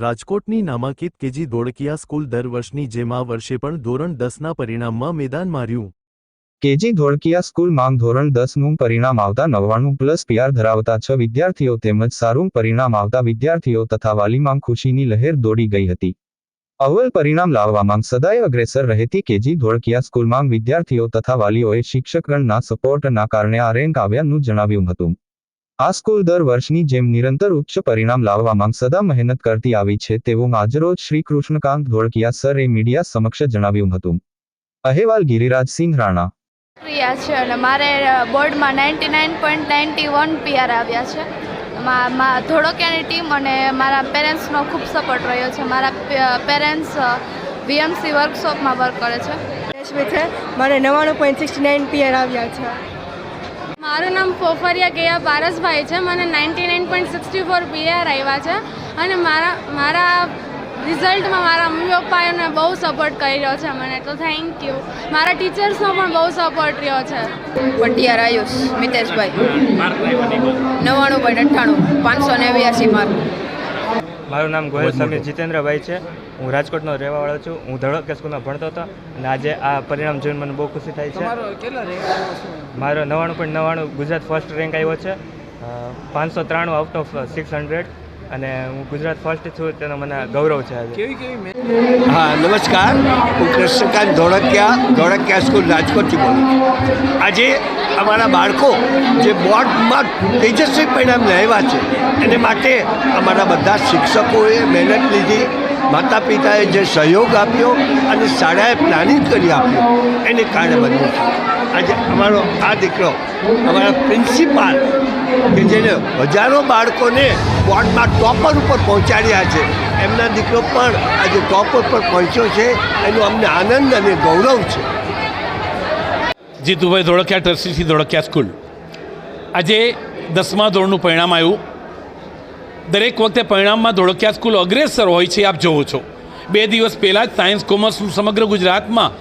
રાજકોટની નામાંકિત KG Dholakia school દર વર્ષની જેમ આ વર્ષે પણ ધોરણ 10ના પરિણામમાં મેદાન માર્યું। કેજી ધોળકિયા સ્કૂલમાં ધોરણ 10નું પરિણામ આવતા 99+PR ધરાવતા 6 વિદ્યાર્થીઓ તેમજ સારું પરિણામ આવતા વિદ્યાર્થીઓ તથા વાલીમાં ખુશીની લહેર દોડી ગઈ હતી। અવ્વલ પરિણામ લાવવામાં સદાય અગ્રેસર રહેતી કેજી ધોળકિયા સ્કૂલમાં વિદ્યાર્થીઓ તથા વાલીઓએ શિક્ષકગણના સપોર્ટના કારણે આ રેન્ક આવ્યાનું જણાવ્યું હતું। આ સ્કૂલ દર વર્ષની જેમ નિરંતર ઉચ્ચ પરિણામ લાવવામાં સદા મહેનત કરતી આવી છે તેવું આજરોજ શ્રી કૃષ્ણકાંત ધોળકિયા સરે મીડિયા સમક્ષ જણાવ્યું હતું। અહેવાલ ગિરિરાજસિંહ રાણા। પ્રિયા છે અને મારે બોર્ડમાં 99.91 PR આવ્યા છે। ધોળકિયાની ટીમ અને મારા પેરેન્ટ્સનો ખૂબ સપોર્ટ રહ્યો છે। મારા પેરેન્ટ્સ VMC વર્કશોપમાં વર્ક કરે છે। મારે 99.69 PR આવ્યા છે। મારું નામ ફોફરિયા ગયા પારસભાઈ છે। મને 99.64 PR આવ્યા છે અને મારા રિઝલ્ટમાં મારા મમ્મી પપ્પાએ બહુ સપોર્ટ કર્યો છે મને, તો થેન્ક યુ। મારા ટીચર્સનો પણ બહુ સપોર્ટ રહ્યો છે। પટિયાર આયુષ મિતેશભાઈ 99.98 589 માર્ક। મારું નામ ગોહિલ સમીર જીતેન્દ્રભાઈ છે। હું રાજકોટનો રહેવાવાળો છું। હું ધોળકિયા સ્કૂલમાં ભણતો હતો અને આજે આ પરિણામ જોઈને મને બહુ ખુશી થાય છે। મારો 99.99 ગુજરાત ફર્સ્ટ રેન્ક આવ્યો છે, 593 આઉટ ઓફ 600 અને હું ગુજરાત ફર્સ્ટ છું તેનો મને ગૌરવ છે આજે। હા, નમસ્કાર, હું કૃષ્ણકાંત ધોળકિયા સ્કૂલ રાજકોટથી બોલું છું। આજે અમારા બાળકો જે બોર્ડમાં તેજસ્વી પરિણામ લાવ્યા છે એને માટે અમારા બધા શિક્ષકોએ મહેનત લીધી, માતા પિતાએ જે સહયોગ આપ્યો અને શાળાએ પ્લાનિંગ કરી આપ્યું એને કારણે બન્યું છે। આજે અમારો આ દીકરો અમારા પ્રિન્સિપાલ કે જેને હજારો બાળકોને બોર્ડમાં ટોપર ઉપર પહોંચાડ્યા છે, એમના દીકરો પણ આજે ટોપર પર પહોંચ્યો છે, એનો અમને આનંદ અને ગૌરવ છે। જીતુભાઈ ધોળકિયા ટ્રસ્ટી ધોળકિયા સ્કૂલ આજે 10મા ધોરણનું પરિણામ આવ્યું। દરેક વખતે પરિણામમાં ધોળકિયા સ્કૂલ અગ્રેસર હોય છે, આપ જોવો છો। 2 દિવસ પહેલાં જ સાયન્સ કોમર્સનું સમગ્ર ગુજરાતમાં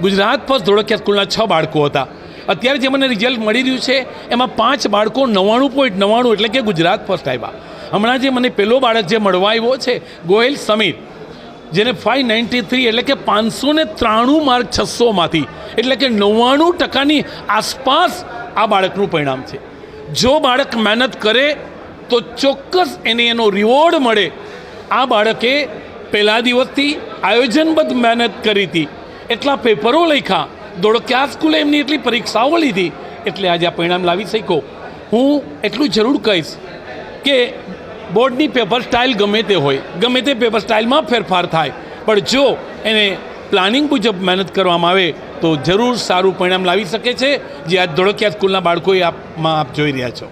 ગુજરાત ફર્સ્ટ ધોળકિયા સ્કૂલના 6 બાળકો હતા। અત્યારે જે મને રિઝલ્ટ મળી રહ્યું છે એમાં 5 બાળકો 99.99 એટલે કે ગુજરાત ફર્સ્ટ આવ્યા। હમણાં જે મને પહેલો બાળક જે મળવા આવ્યો છે ગોહિલ સમીર, જેને 593 એટલે કે 593 માર્ક 600માંથી એટલે કે 99%ની આસપાસ આ બાળકનું પરિણામ છે। જો બાળક મહેનત કરે તો ચોક્કસ એનો રિવોર્ડ મળે। આ બાળકે પહેલા દિવસથી આયોજનબદ્ધ મહેનત કરી હતી, એટલા પેપરો લખ્યા, ધોળકિયા સ્કૂલે એમની એટલી પરીક્ષાઓ લીધી, એટલે આજે આ પરિણામ લાવી શક્યો। હું એટલું જરૂર કહીશ કે બોર્ડની પેપર સ્ટાઇલ ગમે તે હોય, ગમે તે પેપર સ્ટાઇલમાં ફેરફાર થાય, પણ જો એને પ્લાનિંગ મુજબ મહેનત કરવામાં આવે તો જરૂર સારું પરિણામ લાવી શકે છે, જે આ ધોળકિયા સ્કૂલના બાળકોએ આપ જોઈ રહ્યા છો।